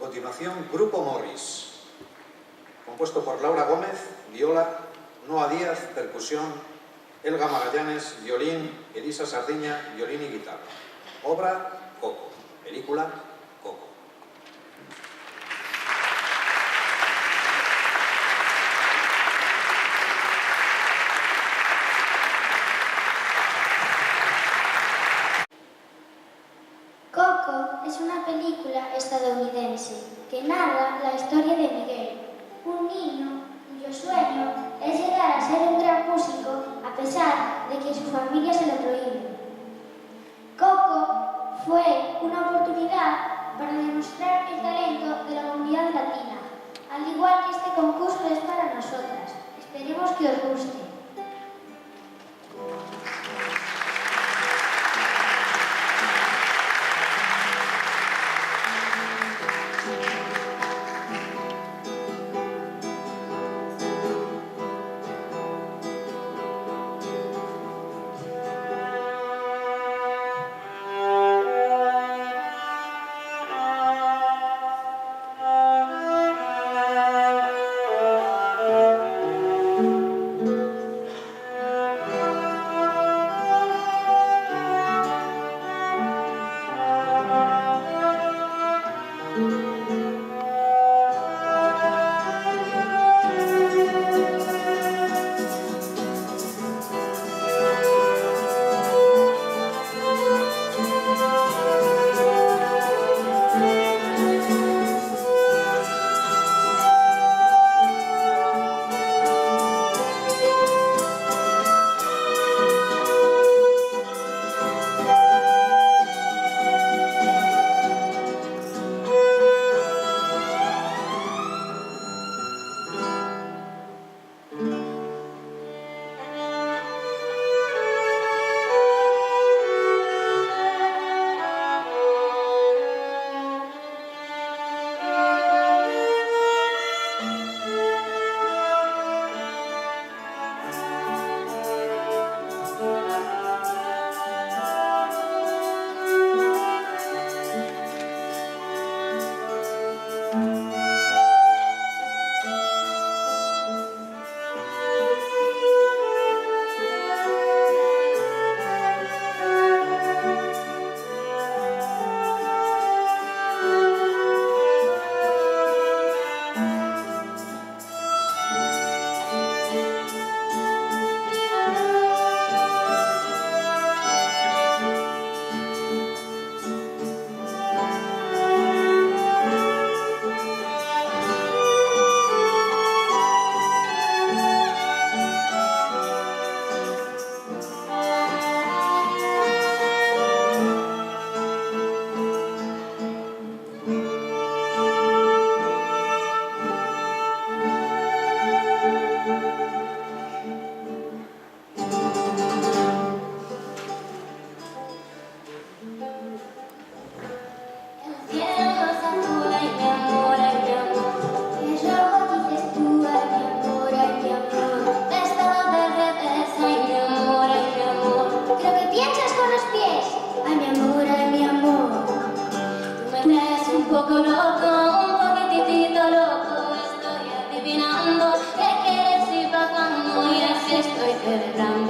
continuación, Grupo Morris, compuesto por Laura Gómez, viola, Noa Díaz, percusión, Elga Magallanes, violín, Elisa Sardiña, violín y guitarra. Obra, Coco. Película, Coco. Coco es una película estadounidense que narra la historia de Miguel, un niño cuyo sueño es llegar a ser un gran músico a pesar de que su familia se lo prohíbe. Coco fue una oportunidad para demostrar el talento de la comunidad latina, al igual que este concurso es para nosotras. Esperemos que os guste. Poco loco, un poquitito loco, estoy adivinando qué quieres y pa' cuándo y así estoy celebrando.